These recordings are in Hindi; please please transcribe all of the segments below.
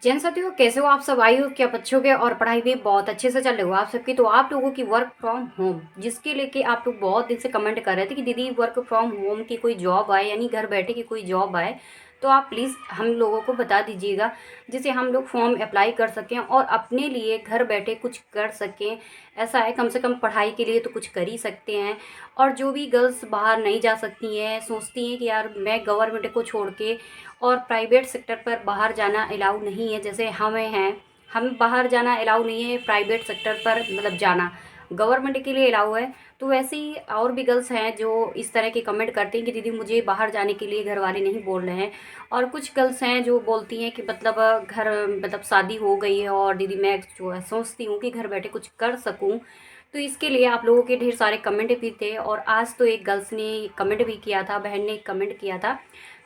जैन साथियों, कैसे हो आप सब? आई हो क्या बच्चों के और पढ़ाई भी बहुत अच्छे से चल रही हो आप सबकी। तो आप लोगों की वर्क फ्रॉम होम जिसके लेके आप लोग बहुत दिन से कमेंट कर रहे थे कि दीदी वर्क फ्रॉम होम की कोई जॉब आए, यानी घर बैठे की कोई जॉब आए, तो आप प्लीज़ हम लोगों को बता दीजिएगा, जिससे हम लोग फॉर्म अप्लाई कर सकें और अपने लिए घर बैठे कुछ कर सकें। ऐसा है, कम से कम पढ़ाई के लिए तो कुछ कर ही सकते हैं। और जो भी गर्ल्स बाहर नहीं जा सकती हैं, सोचती हैं कि यार मैं गवर्नमेंट को छोड़ के और प्राइवेट सेक्टर पर बाहर जाना अलाउ नहीं है, जैसे हमें हैं, हम बाहर जाना अलाउ नहीं है प्राइवेट सेक्टर पर, मतलब जाना गवर्नमेंट के लिए अलाउ है। तो वैसे ही और भी गर्ल्स हैं जो इस तरह के कमेंट करती हैं कि दीदी मुझे बाहर जाने के लिए घर वाले नहीं बोल रहे हैं। और कुछ गर्ल्स हैं जो बोलती हैं कि मतलब घर मतलब शादी हो गई है और दीदी मैं जो है सोचती हूँ कि घर बैठे कुछ कर सकूँ। तो इसके लिए आप लोगों के ढेर सारे कमेंट भी थे, और आज तो एक गर्ल्स ने कमेंट भी किया था, बहन ने कमेंट किया था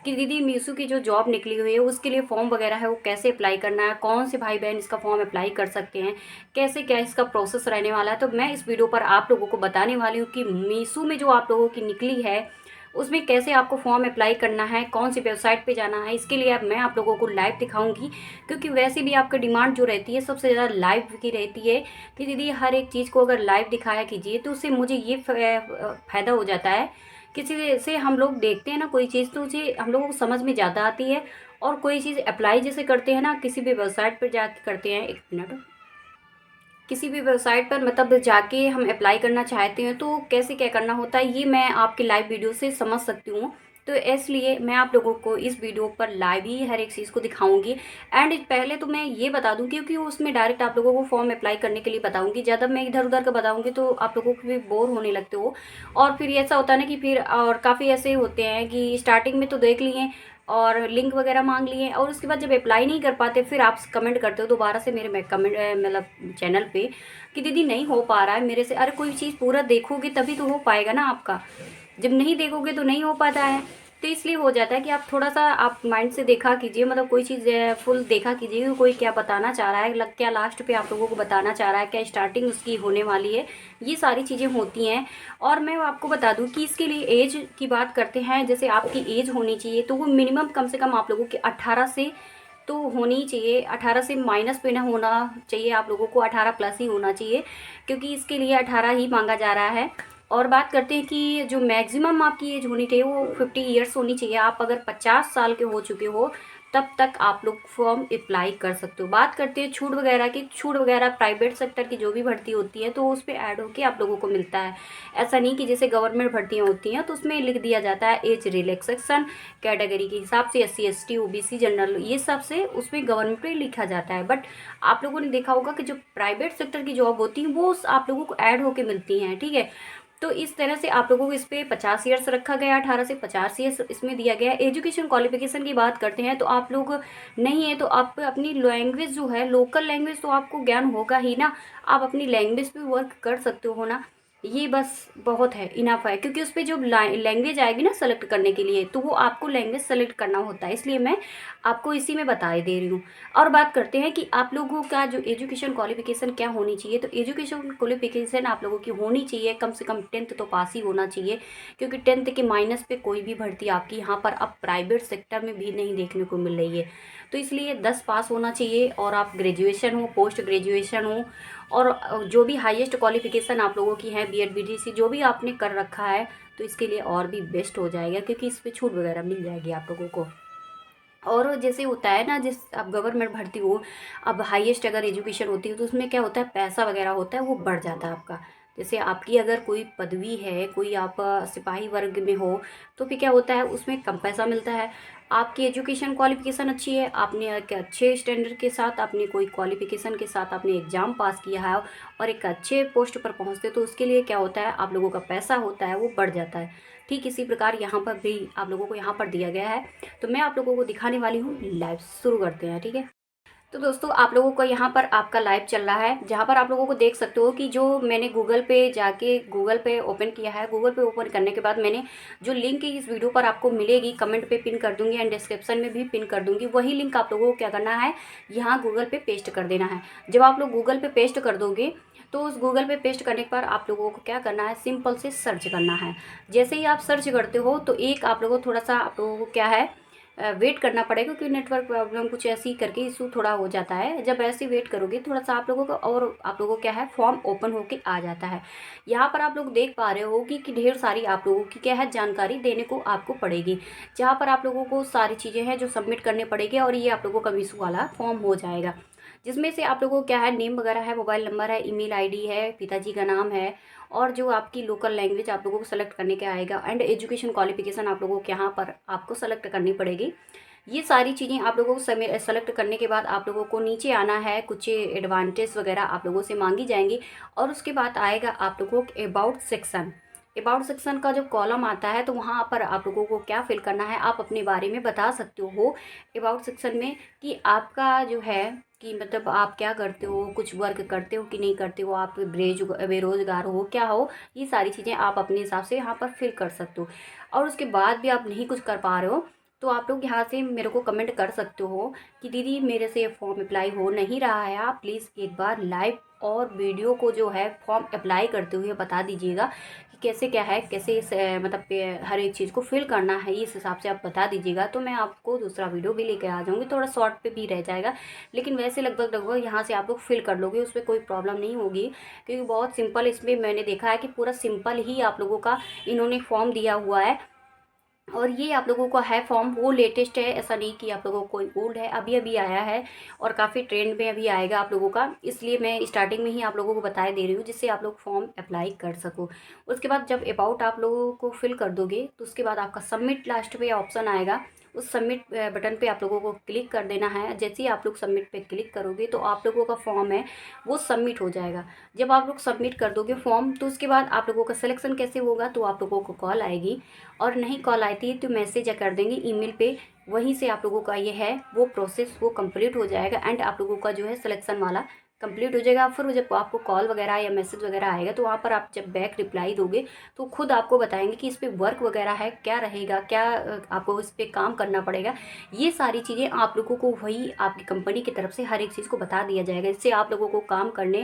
कि दीदी मीशो की जो जॉब निकली हुई है उसके लिए फॉर्म वगैरह है वो कैसे अप्लाई करना है, कौन से भाई बहन इसका फॉर्म अप्लाई कर सकते हैं, कैसे क्या इसका प्रोसेस रहने वाला है। तो मैं इस वीडियो पर आप लोगों को बताने वाली हूँ कि मीशो में जो आप लोगों की निकली है उसमें कैसे आपको फॉर्म अप्लाई करना है, कौन सी वेबसाइट पे जाना है। इसके लिए अब मैं आप लोगों को लाइव दिखाऊंगी, क्योंकि वैसे भी आपका डिमांड जो रहती है सबसे ज़्यादा लाइव की रहती है कि दीदी हर एक चीज़ को अगर लाइव दिखाया कीजिए, तो उससे मुझे ये फ़ायदा हो जाता है। किसी से हम लोग देखते हैं ना कोई चीज़, तो उसे हम लोगों को समझ में ज़्यादा आती है। और कोई चीज़ अप्लाई जैसे करते हैं ना, किसी भी वेबसाइट पर जाके करते हैं, एक मिनट, किसी भी वेबसाइट पर मतलब जाके हम अप्लाई करना चाहते हैं तो कैसे क्या करना होता है, ये मैं आपके लाइव वीडियो से समझ सकती हूँ। तो इसलिए मैं आप लोगों को इस वीडियो पर लाइव ही हर एक चीज़ को दिखाऊंगी। एंड पहले तो मैं ये बता दूं, क्योंकि उसमें डायरेक्ट आप लोगों को फॉर्म अप्लाई करने के लिए बताऊंगी, ज़्यादा मैं इधर उधर का बताऊंगी तो आप लोगों को भी बोर होने लगते हो। और फिर ऐसा होता है ना कि फिर और काफ़ी ऐसे होते हैं कि स्टार्टिंग में तो देख लिए और लिंक वगैरह मांग लिए, और उसके बाद जब अप्लाई नहीं कर पाते फिर आप कमेंट करते हो दोबारा से मेरे कमेंट मतलब चैनल पे कि दीदी नहीं हो पा रहा है मेरे से। अरे कोई चीज़ पूरा देखोगे तभी तो हो पाएगा ना आपका, जब नहीं देखोगे तो नहीं हो पाता है। तो इसलिए हो जाता है कि आप थोड़ा सा आप माइंड से देखा कीजिए, मतलब कोई चीज़ फुल देखा कीजिए कि कोई क्या बताना चाह रहा है, क्या लास्ट पे आप लोगों को बताना चाह रहा है, क्या स्टार्टिंग उसकी होने वाली है, ये सारी चीज़ें होती हैं। और मैं आपको बता दूं कि इसके लिए एज की बात करते हैं, जैसे आपकी एज होनी चाहिए तो वो मिनिमम कम से कम आप लोगों की 18 से तो होनी ही चाहिए। 18 से माइनस पे ना होना चाहिए, आप लोगों को 18 प्लस ही होना चाहिए, क्योंकि इसके लिए 18 ही मांगा जा रहा है। और बात करते हैं कि जो मैक्सिमम आपकी एज होनी चाहिए वो 50 ईयर्स होनी चाहिए। आप अगर 50 साल के हो चुके हो तब तक आप लोग फॉर्म अप्लाई कर सकते हो। बात करते हैं छूट वगैरह की, छूट वगैरह प्राइवेट सेक्टर की जो भी भर्ती होती है तो उस पर ऐड होके आप लोगों को मिलता है। ऐसा नहीं कि जैसे गवर्नमेंट भर्तियाँ होती हैं तो उसमें लिख दिया जाता है एज रिलैक्सेशन कैटेगरी के हिसाब से, SC ST OBC जनरल, ये सब से उसमें गवर्नमेंट पे लिखा जाता है। बट आप लोगों ने देखा होगा कि जो प्राइवेट सेक्टर की जॉब होती है वो आप लोगों को ऐड होके मिलती हैं, ठीक है। तो इस तरह से आप लोगों को इस पे 50 ईयर्स रखा गया, 18 से 50 ईयर्स इसमें दिया गया है। एजुकेशन क्वालिफिकेशन की बात करते हैं तो आप लोग नहीं है तो आप अपनी लैंग्वेज जो है, लोकल लैंग्वेज तो आपको ज्ञान होगा ही ना, आप अपनी लैंग्वेज पे वर्क कर सकते हो ना, ये बस बहुत है, इनफ है। क्योंकि उस पर जो लैंग्वेज आएगी ना सेलेक्ट करने के लिए, तो वो आपको लैंग्वेज सेलेक्ट करना होता है, इसलिए मैं आपको इसी में बता दे रही हूँ। और बात करते हैं कि आप लोगों का जो एजुकेशन क्वालिफिकेशन क्या होनी चाहिए, तो एजुकेशन क्वालिफिकेशन आप लोगों की होनी चाहिए कम से कम 10th तो पास ही होना चाहिए, क्योंकि 10th के माइनस पे कोई भी भर्ती आपकी यहाँ पर अब प्राइवेट सेक्टर में भी नहीं देखने को मिल रही है। तो इसलिए 10 पास होना चाहिए, और आप ग्रेजुएशन हो, पोस्ट ग्रेजुएशन हो, और जो भी हाईएस्ट क्वालिफिकेशन आप लोगों की है BEd BDC जो भी आपने कर रखा है, तो इसके लिए और भी बेस्ट हो जाएगा, क्योंकि इस पर छूट वगैरह मिल जाएगी आप लोगों को। और जैसे होता है ना, जिस अब गवर्नमेंट भर्ती हो, अब हाईएस्ट अगर एजुकेशन होती है तो उसमें क्या होता है, पैसा वगैरह होता है वो बढ़ जाता है आपका। जैसे आपकी अगर कोई पदवी है, कोई आप सिपाही वर्ग में हो, तो फिर क्या होता है उसमें कम पैसा मिलता है। आपकी एजुकेशन क्वालिफिकेशन अच्छी है, आपने एक अच्छे स्टैंडर्ड के साथ, आपने कोई क्वालिफिकेशन के साथ आपने एग्ज़ाम पास किया है और एक अच्छे पोस्ट पर पहुंचते, तो उसके लिए क्या होता है, आप लोगों का पैसा होता है वो बढ़ जाता है। ठीक इसी प्रकार यहाँ पर भी आप लोगों को यहाँ पर दिया गया है। तो मैं आप लोगों को दिखाने वाली हूँ लाइव, शुरू करते हैं, ठीक है। तो दोस्तों आप लोगों को यहाँ पर आपका लाइव चल रहा है, जहाँ पर आप लोगों को देख सकते हो कि जो मैंने गूगल पे जाके गूगल पे ओपन किया है। गूगल पे ओपन करने के बाद मैंने जो लिंक इस वीडियो पर आपको मिलेगी, कमेंट पे पिन कर दूंगी एंड डिस्क्रिप्शन में भी पिन कर दूंगी, वही लिंक आप लोगों को क्या करना है, यहाँ गूगल पे पेस्ट कर देना है। जब आप लोग गूगल पे पेस्ट कर दोगे तो उस गूगल पे पेस्ट करने पर आप लोगों को क्या करना है, सिंपल से सर्च करना है। जैसे ही आप सर्च करते हो तो एक आप लोगों को थोड़ा सा आप लोगों को क्या है, वेट करना पड़ेगा, क्योंकि नेटवर्क प्रॉब्लम कुछ ऐसी करके इशू थोड़ा हो जाता है। जब ऐसे वेट करोगे थोड़ा सा आप लोगों को, और आप लोगों को क्या है फॉर्म ओपन होके आ जाता है। यहाँ पर आप लोग देख पा रहे हो कि ढेर सारी आप लोगों की क्या है जानकारी देने को आपको पड़ेगी, जहाँ पर आप लोगों को सारी चीज़ें हैं जो सबमिट करने पड़ेगी, और ये आप लोगों का विशु वाला फॉर्म हो जाएगा, जिसमें से आप लोगों को क्या है नेम वगैरह है, मोबाइल नंबर है, ईमेल आईडी है, पिताजी का नाम है, और जो आपकी लोकल लैंग्वेज आप लोगों को सेलेक्ट करने के आएगा, एंड एजुकेशन क्वालिफिकेशन आप लोगों को यहाँ पर आपको सेलेक्ट करनी पड़ेगी। ये सारी चीज़ें आप लोगों को सेलेक्ट करने के बाद आप लोगों को नीचे आना है, कुछ एडवांटेज वगैरह आप लोगों से मांगी जाएंगी, और उसके बाद आएगा आप लोगों को अबाउट सेक्शन। अबाउट सेक्शन का जो कॉलम आता है तो वहाँ पर आप लोगों को क्या फिल करना है, आप अपने बारे में बता सकते हो अबाउट सेक्शन में, कि आपका जो है कि मतलब आप क्या करते हो, कुछ वर्क करते हो कि नहीं करते हो, आप बेरोजगार हो क्या हो, ये सारी चीज़ें आप अपने हिसाब से यहाँ पर फिल कर सकते हो। और उसके बाद भी आप नहीं कुछ कर पा रहे हो तो आप लोग यहाँ से मेरे को कमेंट कर सकते हो कि दीदी मेरे से ये फॉर्म अप्लाई हो नहीं रहा है, आप प्लीज़ एक बार लाइव और वीडियो को जो है फॉर्म अप्लाई करते हुए बता दीजिएगा कि कैसे क्या है, कैसे इस मतलब हर एक चीज़ को फिल करना है, इस हिसाब से आप बता दीजिएगा, तो मैं आपको दूसरा वीडियो भी लेकर आ जाऊँगी। थोड़ा शॉर्ट पे भी रह जाएगा, लेकिन वैसे लगभग लगभग यहाँ से आप लोग फिल कर लोगे, उसमें कोई प्रॉब्लम नहीं होगी, क्योंकि बहुत सिंपल इसमें मैंने देखा है कि पूरा सिंपल ही आप लोगों का इन्होंने फॉर्म दिया हुआ है। और ये आप लोगों का है फॉर्म वो लेटेस्ट है, ऐसा नहीं कि आप लोगों को कोई ओल्ड है, अभी अभी आया है और काफ़ी ट्रेंड में अभी आएगा आप लोगों का, इसलिए मैं स्टार्टिंग में ही आप लोगों को बताए दे रही हूँ, जिससे आप लोग फॉर्म अप्लाई कर सको। उसके बाद जब अबाउट आप लोगों को फिल कर दोगे तो उसके बाद आपका सबमिट लास्ट पे ऑप्शन आएगा, उस सबमिट बटन पे आप लोगों को क्लिक कर देना है। जैसे ही आप लोग सबमिट पे क्लिक करोगे तो आप लोगों का फॉर्म है वो सबमिट हो जाएगा। जब आप लोग सबमिट कर दोगे फॉर्म तो उसके बाद आप लोगों का सिलेक्शन कैसे होगा, तो आप लोगों को कॉल आएगी, और नहीं कॉल आती है तो मैसेज कर देंगे ईमेल पे, वहीं से आप लोगों का ये है वो प्रोसेस वो कंप्लीट हो जाएगा, एंड आप लोगों का जो है सिलेक्शन वाला कंप्लीट हो जाएगा। फिर जब आपको कॉल वगैरह या मैसेज वगैरह आएगा तो वहाँ पर आप जब बैक रिप्लाई दोगे तो खुद आपको बताएंगे कि इस पर वर्क वगैरह है क्या रहेगा, क्या आपको इस पर काम करना पड़ेगा। ये सारी चीज़ें आप लोगों को वही आपकी कंपनी की तरफ से हर एक चीज़ को बता दिया जाएगा, इससे आप लोगों को काम करने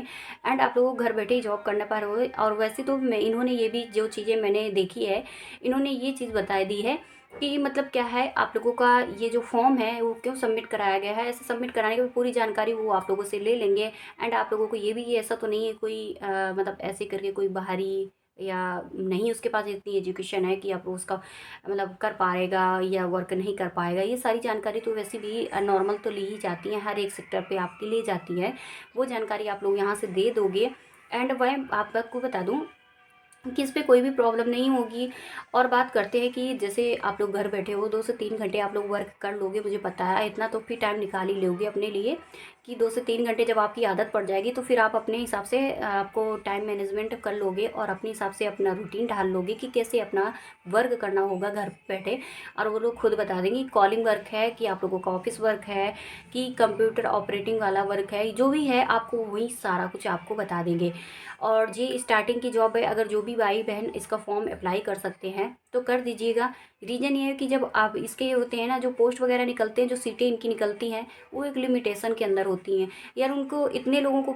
एंड आप लोगों को घर बैठे ही जॉब करना पा रहे हो। और वैसे तो मैं इन्होंने ये भी जो चीज़ें मैंने देखी है, इन्होंने ये चीज़ बताई दी है कि मतलब क्या है आप लोगों का ये जो फॉर्म है वो क्यों सबमिट कराया गया है, ऐसे सबमिट कराने की पूरी जानकारी वो आप लोगों से ले लेंगे। एंड आप लोगों को ये भी ऐसा तो नहीं है कोई मतलब ऐसे करके कोई बाहरी या नहीं उसके पास इतनी एजुकेशन है कि आप उसका मतलब कर पाएगा या वर्क नहीं कर पाएगा, ये सारी जानकारी तो वैसे भी नॉर्मल तो ली ही जाती है, हर एक सेक्टर पे आपकी ली जाती है, वो जानकारी आप लोग यहाँ से दे दोगे। एंड वह आपको बता दूँ कि इस पे कोई भी प्रॉब्लम नहीं होगी। और बात करते हैं कि जैसे आप लोग घर बैठे हो 2 से 3 घंटे आप लोग वर्क कर लोगे, मुझे पता है इतना तो फिर टाइम निकाल ही लोगे अपने लिए, कि 2 से 3 घंटे जब आपकी आदत पड़ जाएगी तो फिर आप अपने हिसाब से आपको टाइम मैनेजमेंट कर लोगे और अपने हिसाब से अपना रूटीन ढाल लोगे कि कैसे अपना वर्क करना होगा घर बैठे। और वो लोग खुद बता देंगे कॉलिंग वर्क है कि आप लोगों का ऑफिस वर्क है कि कंप्यूटर ऑपरेटिंग वाला वर्क है, जो भी है आपको वही सारा कुछ आपको बता देंगे। और ये स्टार्टिंग की जॉब है, अगर जो भी भाई बहन इसका फॉर्म अप्लाई कर सकते हैं तो कर दीजिएगा। रीज़न ये है कि जब आप इसके होते हैं ना जो पोस्ट वगैरह निकलते हैं, जो सीटें इनकी निकलती हैं वो एक लिमिटेशन के अंदर होती हैं। यार उनको इतने लोगों को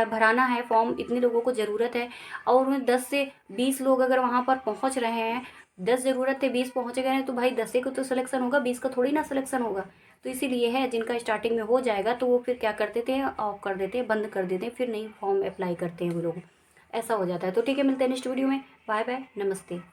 भराना है फॉर्म, इतने लोगों को ज़रूरत है, और उन्हें 10 से 20 लोग अगर वहाँ पर पहुँच रहे हैं, 10 ज़रूरत है 20 पहुँच गए हैं, तो भाई 10 को तो सिलेक्शन होगा, 20 का थोड़ी ना सिलेक्शन होगा। तो इसीलिए है जिनका स्टार्टिंग में हो जाएगा तो वो फिर क्या कर देते हैं, ऑफ कर देते हैं, बंद कर देते हैं, फिर नहीं फॉर्म अप्लाई करते हैं वो लोग, ऐसा हो जाता है। तो ठीक है, मिलते हैं नेक्स्ट वीडियो में, बाय बाय, नमस्ते।